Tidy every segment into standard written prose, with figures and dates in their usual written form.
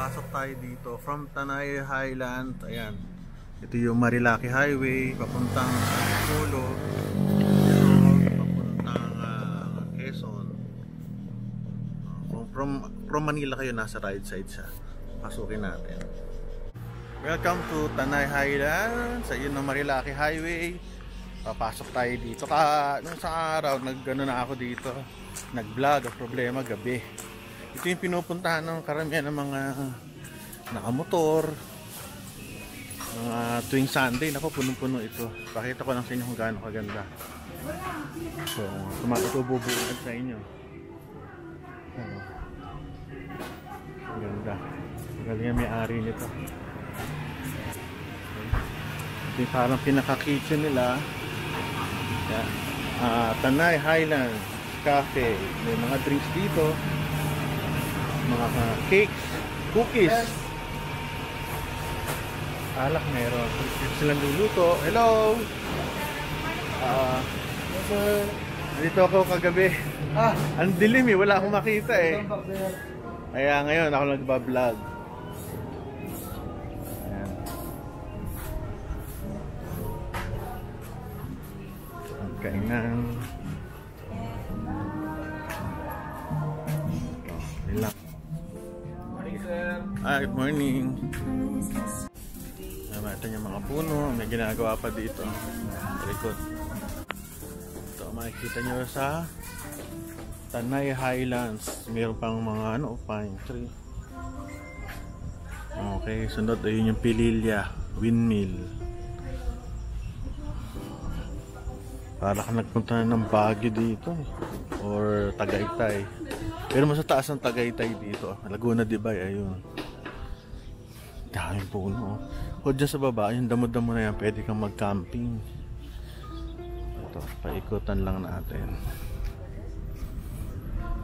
Pasok tayo dito from Tanay Highland. Ayan. Ito yung Marilaki Highway papuntang Antipolo. Papuntang Quezon. From Manila kayo, nasa right side siya. Pasukin natin. Welcome to Tanay Highland. Sa yun ng Marilaki Highway. Papasok tayo dito. Nung sa araw, nag-ano na ako dito. Nag-vlog. Ang problema, gabi. Ito yung pinupuntahan ng karamihan ng mga nakamotor. Mga tuwing Sunday. Naku, punong-puno ito. Pakita ko lang sa inyo kung gaano kaganda. So, ito bubuuan sa inyo. Ano? Ang ganda. Galing yung may-ari nito. Ito yung parang pinaka-kitchen nila. Tanay Highland Cafe. May mga drinks dito. Mga cakes, cookies. Alak meron. Silang luluto. Hello! Dito ako kagabi. Ang dilim eh. Wala akong makita eh. Kaya ngayon ako nagbablog. Ayan. Ang kainan. Nilang. Good morning. Ito yung mga puno. May ginagawa pa dito. Likod. Ito makikita nyo sa Tanay Highlands. Mayroon pang mga pine tree. Okay, sunod ayun yung Pililya Windmill. Para ka nagpunta na ng Baguio dito or Tagaytay. Pero mas taas ng Tagaytay dito. Laguna Dibay, ayun. Daming puno. O dyan sa baba, yung damo-damo na yan, pwede kang mag-camping. Ito, paikutan lang natin.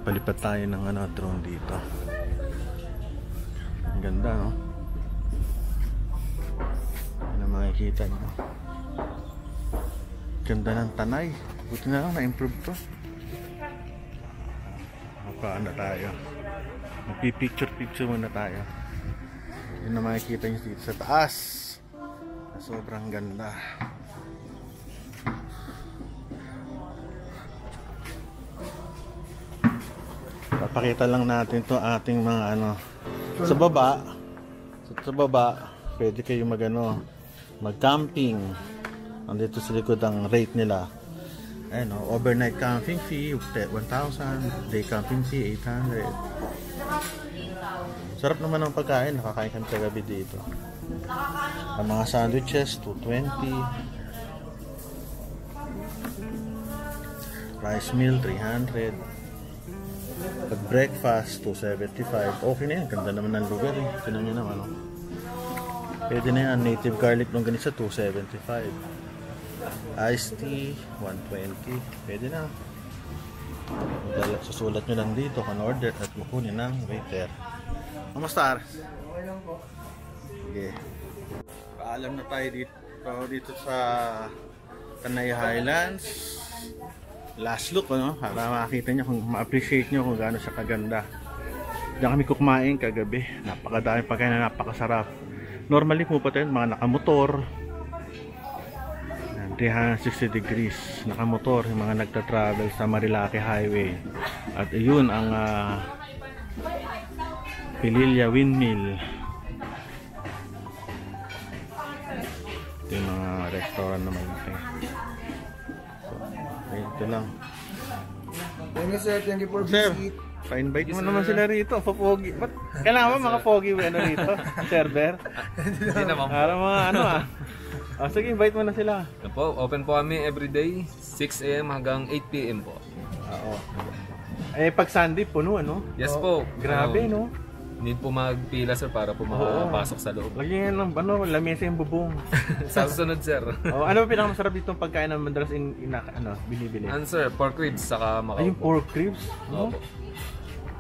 Palipat tayo ng drone dito. Ang ganda, no? Yan ang makikita nyo. Ganda ng Tanay. Buti na lang, na-improve to. Paano tayo? Magpipicture muna tayo. Yun na makikita nyo dito sa taas. Sobrang ganda. Papakita lang natin to ating mga sa baba. Sa baba pwede kayo mag-camping. Andito sa likod ang rate nila. Overnight camping fee 1,000, day camping fee 800. Sarap naman ang pagkain, nakakain kami kagabi dito. Ang mga sandwiches 220, rice meal 300, pag breakfast 275. Okay na yan, ganda naman ng lugar eh. Tinan nyo naman pwede na yan, native garlic longganisa 275, iced tea 120, pwede na. Susulat nyo lang dito kung order at kukunin ng waiter. Kamusta? Sige. Paalam na tayo dito sa Tanay Highlands. Last look, para makita nyo, ma-appreciate nyo kung gaano siya kaganda. Diyan kami kumain kagabi. Napakadaming pagkain na napakasarap. Normally pupunta tayo mga nakamotor. 360 degrees nakamotor yung mga nagta-travel sa Marilaki Highway. At iyon ang Pililya Windmill. Ito yung mga restaurant naman ito. So, ito lang. Thank you sir, thank you for visit. Pa-invite mo naman sila rito. Pogi. Ba't kailangan mga pogi rito? Server? Hindi naman po. Para mga sige, invite mo na sila. Open po kami everyday 6 AM hanggang 8 PM po. Oo. Pag Sunday puno, Yes po. Grabe, Need po magpila sir para po makapasok sa loob. Lagyan ng lamesa yung bubong. Sa susunod sir. Ano ba pinakamasarap dito ang pagkain ng madalas binibili? Sir, pork ribs saka Macau. Yung pork ribs? Opo.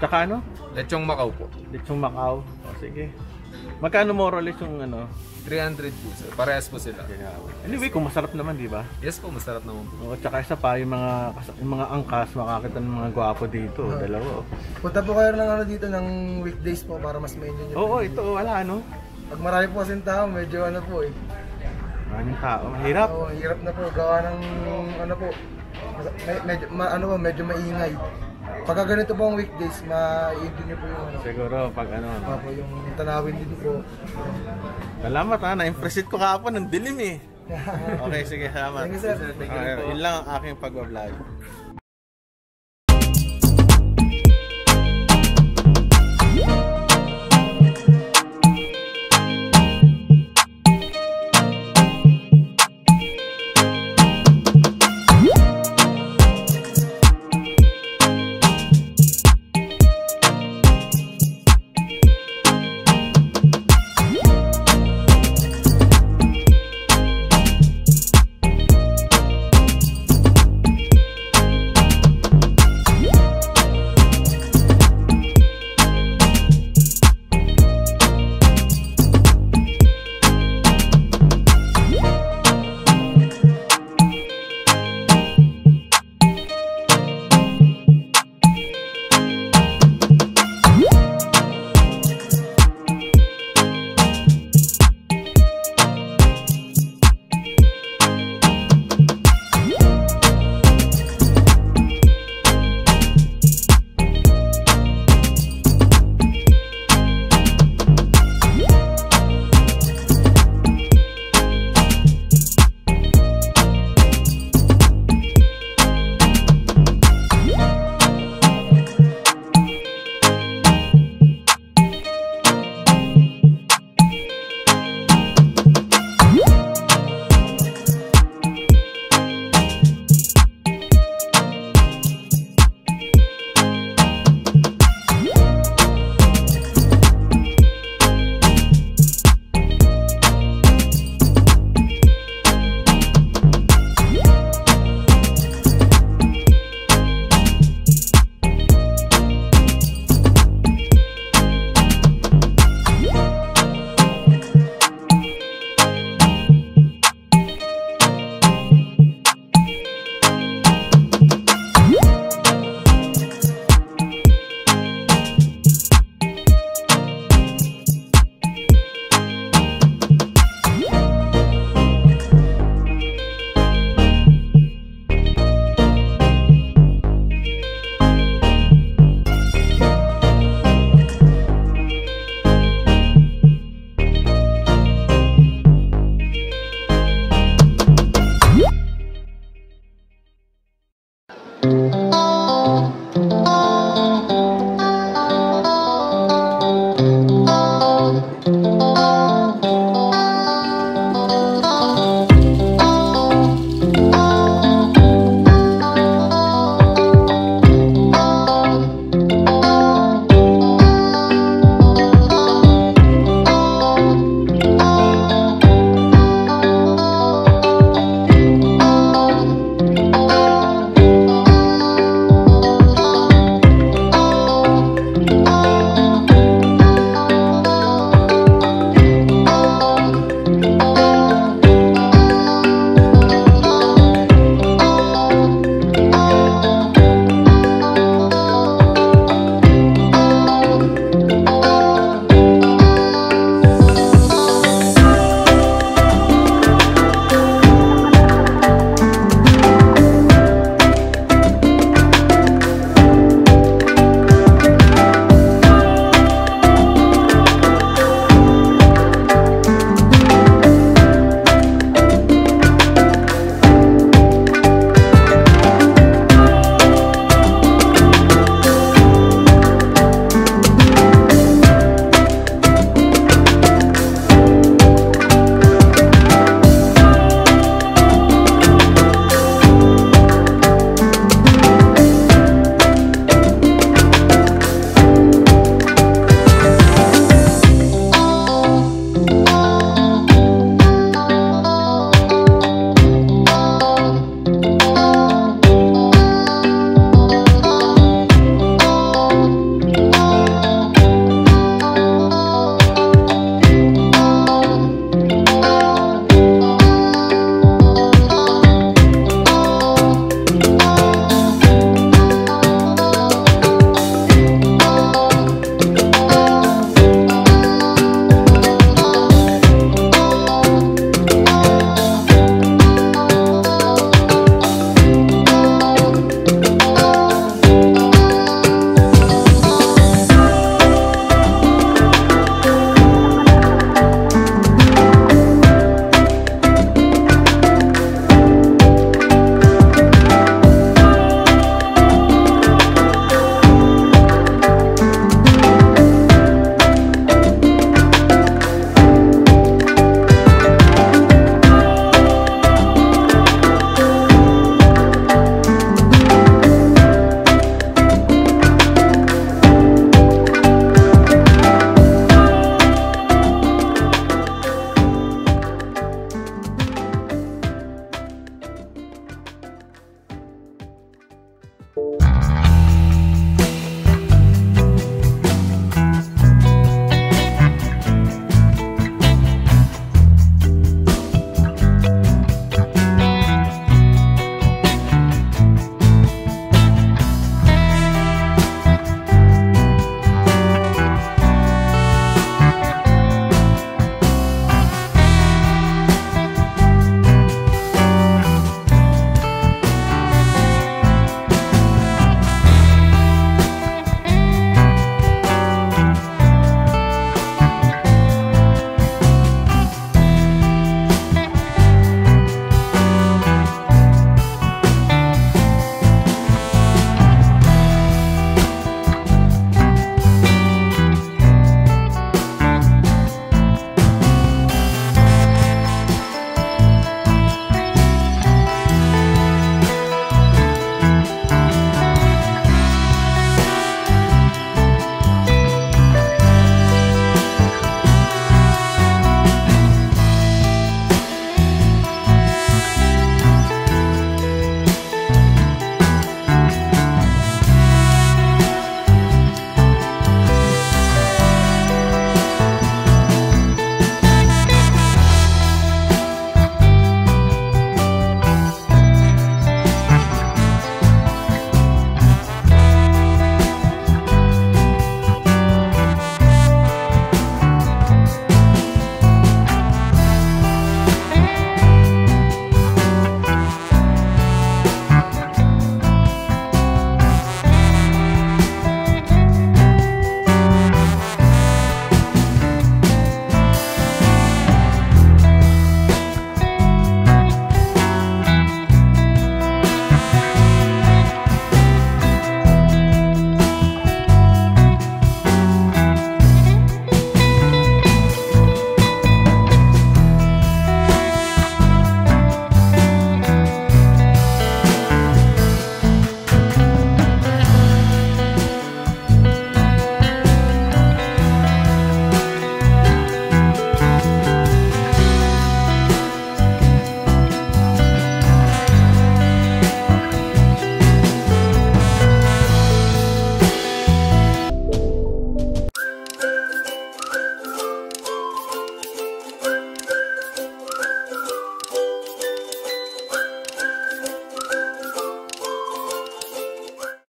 Tsaka Lechong Macau po. Lechong Macau. Sige. Magkano more or less yung 300 po sir. Parehas po sila. Kaya, anyway, kung masarap naman, di ba? Yes po, masarap naman po. Oo, tsaka isa pa, yung mga angkas, makakita ng mga gwapo dito, dalawa. Punta po kayo ng ano dito ng weekdays po para mas ma-enjoy nyo. Oo, ito, wala, ano? Pag marami po kasing tao, medyo ano po eh. Maraming tao, mahirap. Oo, hirap na po. Gawa ng ano po. Medyo maingay. Pagka ganito po ang weekdays, ma-enjoy nyo po yung ano. Siguro, pag ano. Po, yung tanawin din po. Salamat ha, na-impressit ko kahapon ng dilim eh. Okay, sige, salamat. Thank you, sir. Yun lang ang aking pag-vlog.